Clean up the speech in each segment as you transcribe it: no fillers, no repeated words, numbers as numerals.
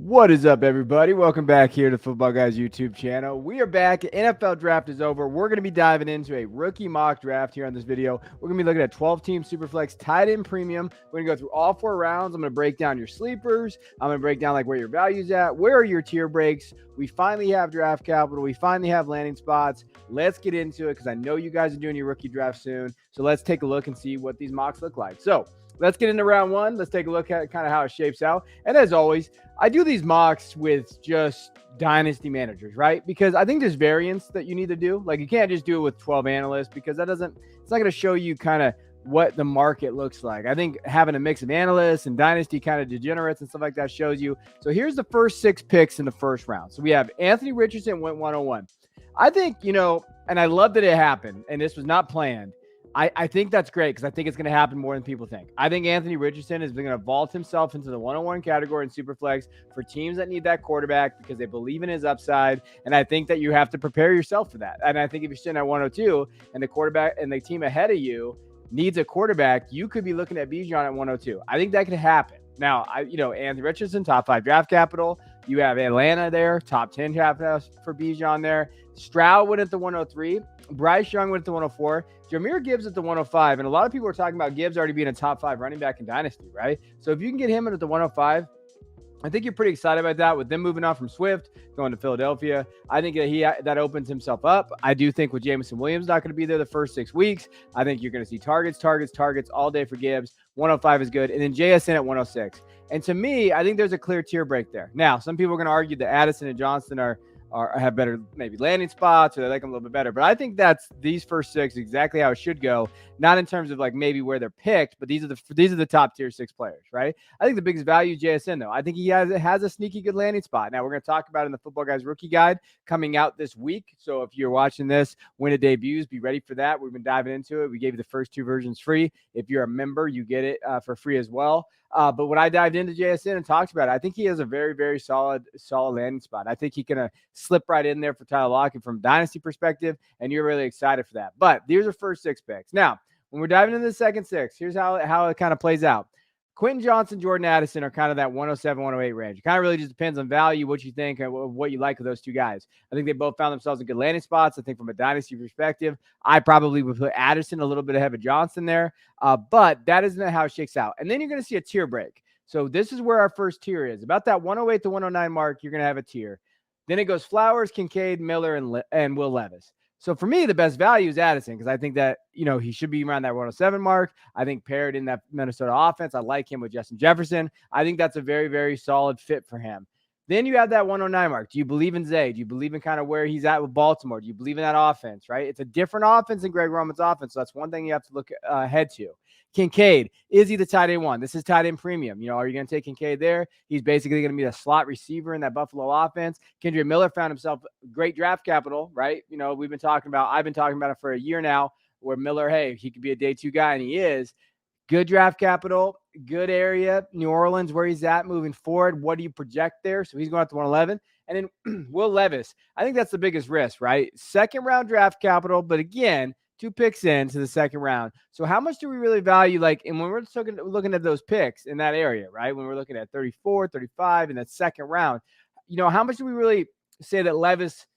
What is up, everybody? Welcome back here to Football Guys YouTube channel. We are back. NFL draft is over. We're going to be diving into a rookie mock draft here on this video. We're going to be looking at 12-team Superflex tight end premium. We're going to go through all 4 rounds. I'm going to break down your sleepers. I'm going to break down like where your value's at. Where are your tier breaks? We finally have draft capital. We finally have landing spots. Let's get into it because I know you guys are doing your rookie draft soon. So let's take a look and see what these mocks look like. So let's get into round 1. Let's take a look at kind of how it shapes out. And as always, I do these mocks with just dynasty managers, right? Because I think there's variance that you need to do. Like you can't just do it with 12 analysts because it's not going to show you kind of what the market looks like. I think having a mix of analysts and dynasty kind of degenerates and stuff like that shows you. So here's the first 6 picks in the first round. So we have Anthony Richardson went 101. I think, and I love that it happened and this was not planned. I think that's great because I think it's going to happen more than people think. I think Anthony Richardson is going to vault himself into the 101 category in Superflex for teams that need that quarterback because they believe in his upside. And I think that you have to prepare yourself for that. And I think if you're sitting at 102 and the quarterback and the team ahead of you needs a quarterback, you could be looking at Bijan at 102. I think that could happen. Now, Anthony Richardson, top 5 draft capital. You have Atlanta there, top 10 draft for Bijan there. Stroud went at the 103. Bryce Young went at the 104. Jahmyr Gibbs at the 105. And a lot of people are talking about Gibbs already being a top 5 running back in Dynasty, right? So if you can get him at the 105, I think you're pretty excited about that with them moving on from Swift, going to Philadelphia. I think that opens himself up. I do think with Jameson Williams not going to be there the first 6 weeks, I think you're going to see targets all day for Gibbs. 105 is good. And then JSN at 106. And to me, I think there's a clear tier break there. Now, some people are going to argue that Addison and Johnston have better maybe landing spots or they like them a little bit better. But I think that's these first 6 exactly how it should go. Not in terms of like maybe where they're picked, but these are the top tier 6 players, right? I think the biggest value is JSN though. I think he has a sneaky good landing spot. Now we're going to talk about it in the Football Guys Rookie Guide coming out this week. So if you're watching this when it debuts, be ready for that. We've been diving into it. We gave you the first 2 versions free. If you're a member, you get it for free as well. But when I dived into JSN and talked about it, I think he has a very, very solid landing spot. I think he can slip right in there for Tyler Lockett from dynasty perspective, and you're really excited for that. But these are first 6 picks. Now, when we're diving into the second 6, here's how it kind of plays out. Quentin Johnson, Jordan Addison are kind of that 107, 108 range. It kind of really just depends on value, what you think, and what you like of those 2 guys. I think they both found themselves in good landing spots. I think from a dynasty perspective, I probably would put Addison a little bit ahead of Johnson there, but that isn't how it shakes out. And then you're going to see a tier break. So this is where our first tier is. About that 108 to 109 mark, you're going to have a tier. Then it goes Flowers, Kincaid, Miller, and Will Levis. So for me, the best value is Addison because I think that, he should be around that 107 mark. I think paired in that Minnesota offense, I like him with Justin Jefferson. I think that's a very, very solid fit for him. Then you have that 109 mark. Do you believe in Zay? Do you believe in kind of where he's at with Baltimore? Do you believe in that offense, right? It's a different offense than Greg Roman's offense. So that's one thing you have to look ahead to. Kincaid, is he the tight end 1? This is tight end premium. Are you going to take Kincaid there? He's basically going to be the slot receiver in that Buffalo offense. Kendrick Miller found himself great draft capital, right? I've been talking about it for a year now where Miller, hey, he could be a day 2 guy, and he is. Good draft capital, good area. New Orleans, where he's at moving forward. What do you project there? So he's going up to 111. And then Will Levis, I think that's the biggest risk, right? Second round draft capital, but again, 2 picks into the second round. So how much do we really value? And when we're looking at those picks in that area, right? When we're looking at 34, 35 in that second round, how much do we really say that Levis,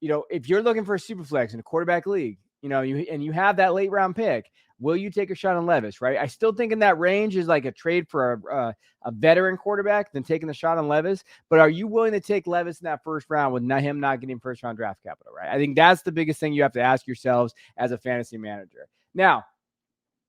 if you're looking for a Superflex in a quarterback league, you have that late round pick, will you take a shot on Levis, right? I still think in that range is like a trade for a veteran quarterback than taking the shot on Levis. But are you willing to take Levis in that first round with him not getting first round draft capital, right? I think that's the biggest thing you have to ask yourselves as a fantasy manager. Now,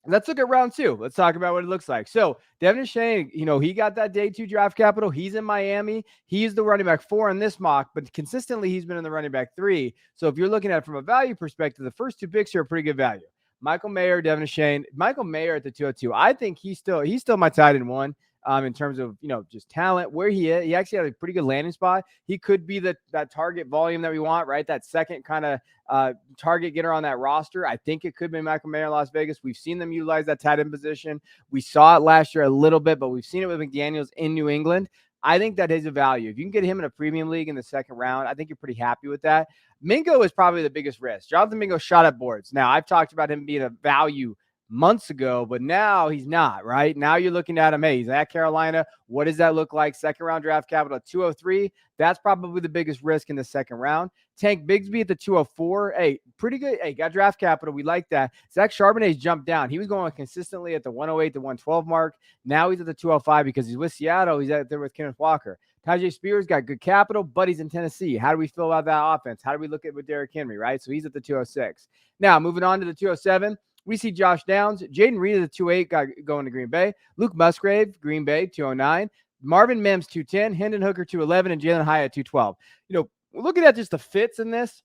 let's look at round 2. Let's talk about what it looks like. So Devin Shane, he got that day 2 draft capital. He's in Miami. He's the running back 4 in this mock, but consistently he's been in the running back 3. So if you're looking at it from a value perspective, the first 2 picks here are pretty good value. Michael Mayer, Devin Shane. Michael Mayer at the 202. I think he's still my tight end 1. In terms of, just talent, where he is. He actually had a pretty good landing spot. He could be that target volume that we want, right? That second kind of target getter on that roster. I think it could be Michael Mayer in Las Vegas. We've seen them utilize that tight end position. We saw it last year a little bit, but we've seen it with McDaniels in New England. I think that is a value. If you can get him in a premium league in the second round, I think you're pretty happy with that. Mingo is probably the biggest risk. Jonathan Mingo shot at boards. Now, I've talked about him being a value months ago, but now he's not, right? Now you're looking at him, hey, he's at Carolina. What does that look like? Second round draft capital at 203. That's probably the biggest risk in the second round. Tank Bigsby at the 204. Hey, pretty good. Hey, got draft capital. We like that. Zach Charbonnet's jumped down. He was going consistently at the 108 to 112 mark. Now he's at the 205 because he's with Seattle. He's out there with Kenneth Walker. Tajay Spears got good capital, but he's in Tennessee. How do we feel about that offense? How do we look at with Derrick Henry, right? So he's at the 206. Now, moving on to the 207, we see Josh Downs. Jaden Reed at the 208 got going to Green Bay. Luke Musgrave, Green Bay, 209. Marvin Mims, 210. Hendon Hooker, 211. And Jalen Hyatt, 212. Looking at just the fits in this,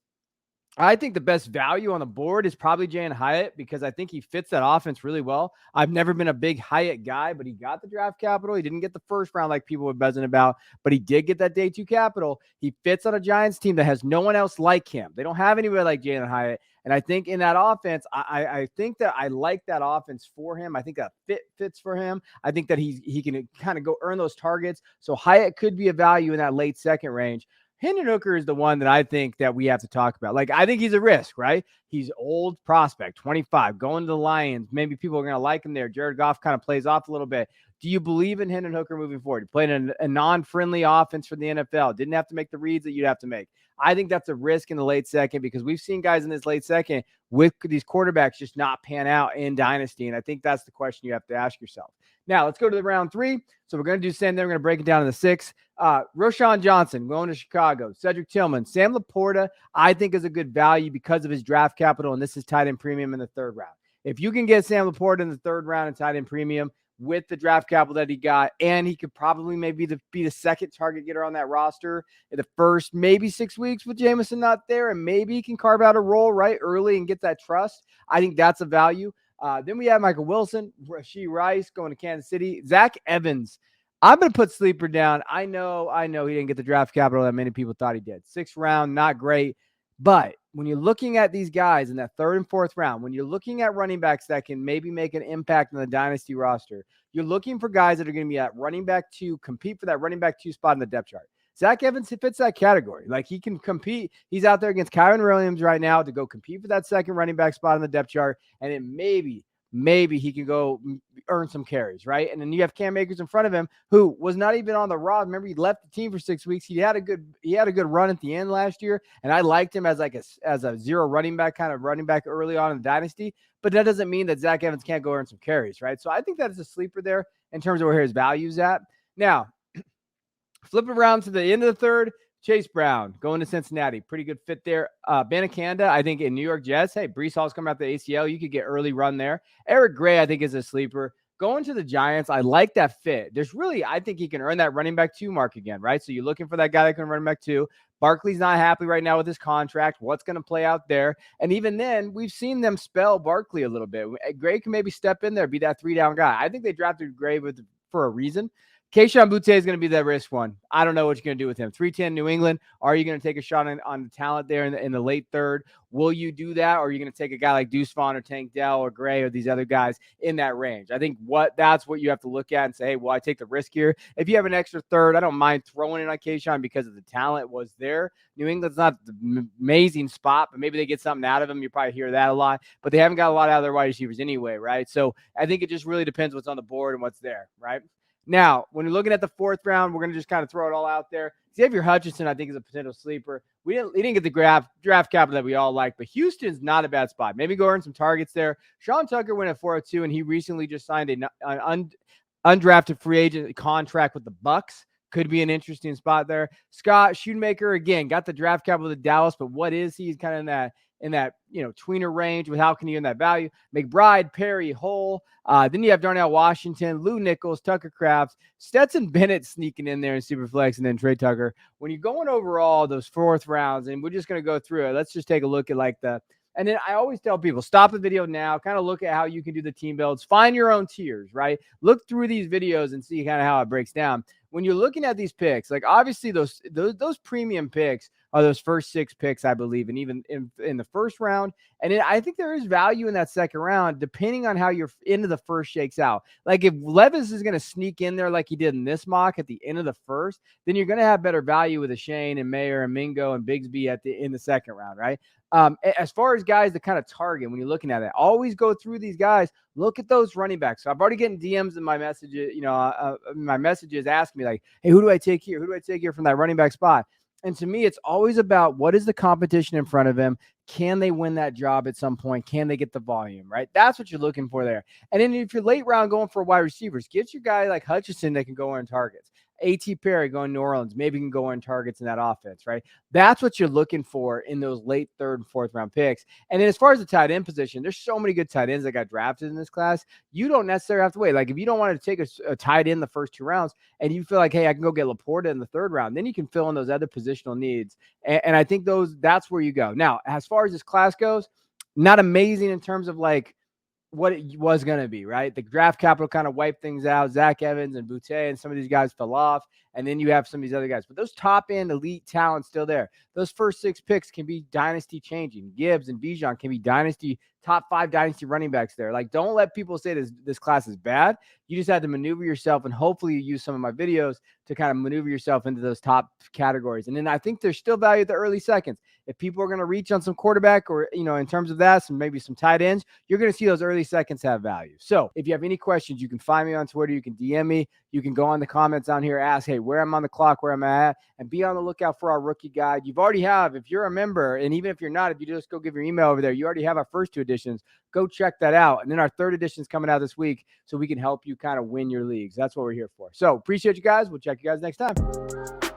I think the best value on the board is probably Jalen Hyatt because I think he fits that offense really well. I've never been a big Hyatt guy, but he got the draft capital. He didn't get the first round like people were buzzing about, but he did get that day 2 capital. He fits on a Giants team that has no one else like him. They don't have anybody like Jalen Hyatt. And I think in that offense, I think that I like that offense for him. I think that fits for him. I think that he can kind of go earn those targets. So Hyatt could be a value in that late second range. Hendon Hooker is the one that I think that we have to talk about. Like, I think he's a risk, right? He's old prospect, 25, going to the Lions. Maybe people are going to like him there. Jared Goff kind of plays off a little bit. Do you believe in Hendon Hooker moving forward? He played in a non-friendly offense for the NFL. Didn't have to make the reads that you'd have to make. I think that's a risk in the late second because we've seen guys in this late second with these quarterbacks just not pan out in Dynasty. And I think that's the question you have to ask yourself. Now, let's go to the round 3. So we're going to do the same thing. We're going to break it down in the 6. Roschon Johnson going to Chicago. Cedric Tillman. Sam Laporta, I think, is a good value because of his draft capital, and this is tight end premium in the 3rd round. If you can get Sam Laporta in the 3rd round and tight end premium with the draft capital that he got, and he could probably maybe be the second target getter on that roster in the first maybe 6 weeks with Jameson not there, and maybe he can carve out a role right early and get that trust. I think that's a value. Then we have Michael Wilson, Rashee Rice going to Kansas City. Zach Evans, I'm going to put sleeper down. I know he didn't get the draft capital that many people thought he did. 6th round, not great. But when you're looking at these guys in that 3rd and 4th round, when you're looking at running backs that can maybe make an impact on the dynasty roster, you're looking for guys that are going to be at running back 2, compete for that running back 2 spot in the depth chart. Zach Evans fits that category. Like, he can compete. He's out there against Kyron Williams right now to go compete for that second running back spot in the depth chart. And then maybe he can go earn some carries, right? And then you have Cam Akers in front of him, who was not even on the roster. Remember, he left the team for 6 weeks. He had a good run at the end last year, and I liked him as a zero running back, kind of running back early on in the dynasty. But that doesn't mean that Zach Evans can't go earn some carries, right? So I think that is a sleeper there in terms of where his value's at. Now, flip around to the end of the 3rd. Chase Brown going to Cincinnati. Pretty good fit there. Banacanda, I think, in New York Jets. Hey, Breece Hall's coming out the ACL. You could get early run there. Eric Gray, I think, is a sleeper. Going to the Giants, I like that fit. I think he can earn that running back 2 mark again, right? So you're looking for that guy that can run back 2. Barkley's not happy right now with his contract. What's going to play out there? And even then, we've seen them spell Barkley a little bit. Gray can maybe step in there, be that 3-down guy. I think they drafted Gray for a reason. Keyshawn Boutte is going to be that risk one. I don't know what you're going to do with him. 310 New England. Are you going to take a shot on the talent there in the late 3rd? Will you do that? Or are you going to take a guy like Deuce Vaughn or Tank Dell or Gray or these other guys in that range? I think that's what you have to look at and say, hey, well, I take the risk here. If you have an extra 3rd, I don't mind throwing in on Keyshawn because of the talent was there. New England's not the amazing spot, but maybe they get something out of him. You probably hear that a lot, but they haven't got a lot out of their wide receivers anyway, right? So I think it just really depends what's on the board and what's there, right? Now, when you're looking at the 4th round, we're going to just kind of throw it all out there. Xavier Hutchinson, I think, is a potential sleeper. He didn't get the draft capital that we all like, but Houston's not a bad spot. Maybe go earn some targets there. Sean Tucker went at 402, and he recently just signed an undrafted free agent contract with the Bucks. Could be an interesting spot there. Scott Schoonmaker, again, got the draft capital to Dallas, but what is he? He's kind of in that tweener range with how can you earn that value. McBride, Perry, Hull. Then you have Darnell Washington, Lou Nichols, Tucker Kraft, Stetson Bennett sneaking in there in Superflex, and then Trey Tucker. When you're going over all those 4th rounds, and we're just going to go through it, let's just take a look at and then I always tell people, stop the video now, kind of look at how you can do the team builds, find your own tiers, right? Look through these videos and see kind of how it breaks down. When you're looking at these picks, like obviously those premium picks are those first 6 picks, I believe, and even in the first round. And I think there is value in that second round, depending on how your end of the first shakes out. Like if Levis is going to sneak in there like he did in this mock at the end of the first, then you're going to have better value with a Shane and Mayer and Mingo and Bigsby in the second round, right? As far as guys to kind of target when you're looking at it, always go through these guys. Look at those running backs. So I've already getting DMs in my messages, my messages ask me like, hey, who do I take here? Who do I take here from that running back spot? And to me, it's always about what is the competition in front of him? Can they win that job at some point? Can they get the volume, right? That's what you're looking for there. And then if you're late round going for wide receivers, get your guy like Hutchinson that can go on targets. A.T. Perry going to New Orleans, maybe can go on targets in that offense, right? That's what you're looking for in those late third and fourth round picks. And then as far as the tight end position, there's so many good tight ends that got drafted in this class. You don't necessarily have to wait. Like if you don't want to take a tight end the first 2 rounds and you feel like, hey, I can go get Laporta in the third round, then you can fill in those other positional needs. And I think that's where you go. Now, as far as this class goes, not amazing in terms of like what it was going to be, right? The draft capital kind of wiped things out. Zach Evans and Boutte and some of these guys fell off. And then you have some of these other guys. But those top end elite talents still there. Those first 6 picks can be dynasty changing. Gibbs and Bijan can be top 5 dynasty running backs there. Like, don't let people say this class is bad. You just have to maneuver yourself, and hopefully you use some of my videos to kind of maneuver yourself into those top categories. And then I think there's still value at the early seconds. If people are going to reach on some quarterback or, in terms of that, maybe some tight ends, you're going to see those early seconds have value. So if you have any questions, you can find me on Twitter. You can DM me. You can go on the comments down here, ask, hey, where I'm on the clock, where I'm at, and be on the lookout for our rookie guide. You've already have, if you're a member, and even if you're not, if you just go give your email over there, you already have our first 2 editions. Go check that out. And then our 3rd edition is coming out this week, so we can help you kind of win your leagues. That's what we're here for. So appreciate you guys. We'll check you guys next time.